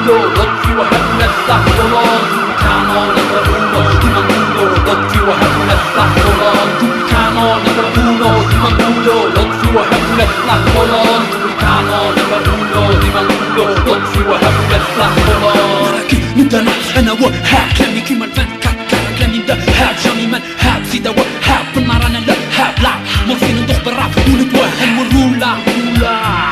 culo, lotfi وهبلة black colon Duplicano number uno, di manculo, lotfi وهبلة black colon Duplicano number uno, di manculo, lotfi وهبلة black colon Duplicano number uno, di manculo, lotfi وهبلة black colon نبدا انا وهاب كلامي كيما الفان كاكا كلامي مدهاب جامي منهاب زيدا وهاب بالنار انا لهاب لا مورفين ندوخ بالراب ونتوهن والرولا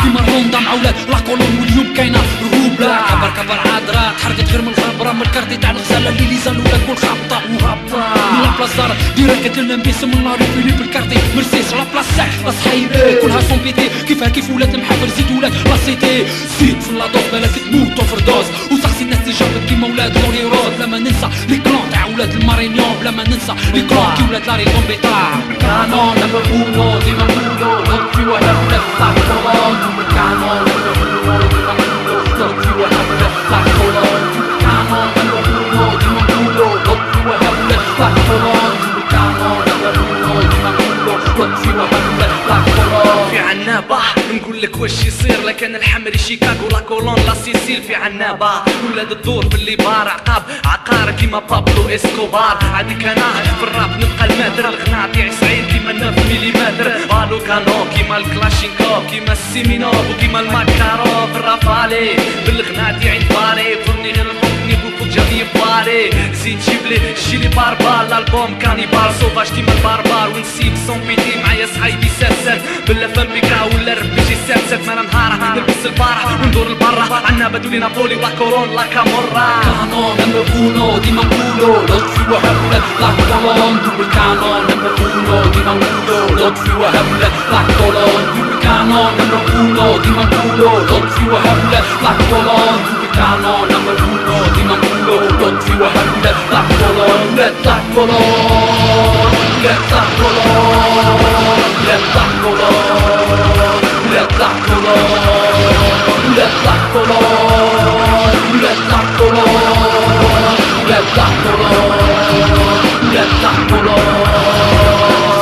كيما الروندا مع ولاد لا كولون واليوم كاينه الروبلا كبر عادرة تحرقت غير من الخبره من الكارتي تاع الغزاله اللي ليزا الولاد والخبطه وهبطه من لابلاص دار ديريكت المنبيس من نار فيليب الكارتي مرسيس لابلاص ساك اصحيبي كلها سون بيتي كيفها كيف ولاد المحافل زيد ولاد لا سيتي زيد في اللادوس بالك تموت اوفر دوز وسقسي الناس اللي جابت كيما ولاد لوري روز لما ننسى لي كلون تاع ولاد المارينيون بلا ما ننسى لي كلون كي ولاد لاري كومبيتا كانون نمبر اونو ديما نقولو لطفي وهبلة black colon Duplicano number uno, di manculo, lotfi وهبلة black colon Duplicano number uno, di manculo, lotfi وهبلة black colon Duplicano number uno, di manculo, lotfi وهبلة black colon في عنابة نقول لك واش يصير لكن الحمري شيكاغو لا كولون لا سيسيل في عنابة ولاد الدور في اللي بار عقاب عقار كيما بابلو اسكوبار عاديك انا في الراب نبقى المادر الغناء تاعي صعيد كيما 9 مليمتر بالو كانون كيما الكلاشينكوف كيما السيمينوف وكيما الماكاروف الرافالي بالغناء تاعي نباري فرني غير الحكني بوكو جاني باري زيد جيبلي جيلي باربار الالبوم كانيبال سوفاج كيما الباربار ونسيب صون بيتي معايا صحايبي ساسات بلا فامبيكا ولا ربيجي ساسات ما نهارة نلبس البارة وندور لبرا عنابة ولي نابولي لا كورون لا كامورا كانون نمبر اونو دي منقولو لطفي وهبلة black colon Duplicano number uno, di manculo, lotfi وهبلة black colon Duplicano number uno, di manculo, lotfi وهبلة black colon Duplicano number uno, di manculo, lotfi وهبلة black colon Let black colon Let black colon Let black colon Let black colon Let black colon Let black colon Let black colon Let black colon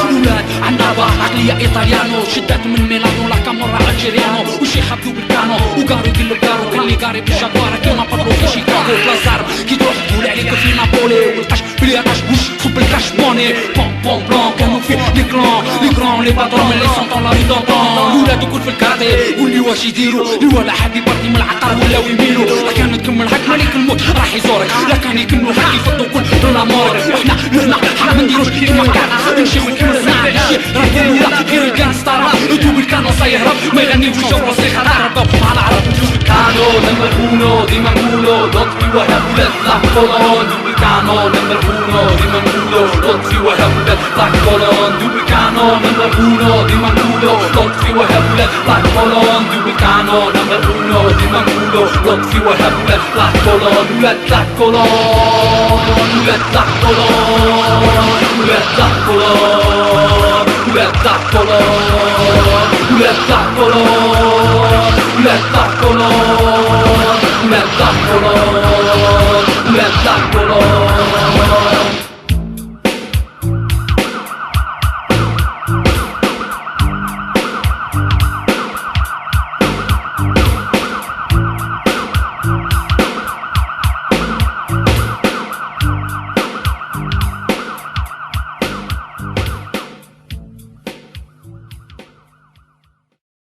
فلولاد عنابة عقلية ايطاليانو شدات من ميلانو لا كامورا الجيريانو وشي خبطو بالكانو وقارو يقلو الكارو كلي قاري بالجاكوارا كيما بابلو في شيكاغو بلازار كي تروح تقول عليك في نابولي والقش بلي قاش بوش صب الكاش بوني بون بون بلون كانوا فيه لي كلون لي باترون اللي سونطون لا ري دونطون ولاد الكل في الكارتي قولي واش يديرو ولا حد يبرطي من العقار ولا ويميلو لا كان تكمل هاك مالك الموت راح يزورك لا كان يكملوا هاك يفضوا كل دون امورك وحنا لهنا حنا ما نديروش كيما كان نمشيو كيما صناع الشيء راه يقولوا غير الكانستارا دوبل كانوا سيهرب ما يغنيوش يشوفوا صيخ هربوا مع العرب Duplicano number uno, di manculo, lotfi وهبلة black colon Duplicano number uno, di manculo, lotfi وهبلة black colon Duplicano number uno, di manculo, lotfi وهبلة black colon Duplicano number uno, di manculo, lotfi وهبلة black colon Let black colon Let black colon Let black colon Let black colon Let black colon Let black colon Let black colon Let black colon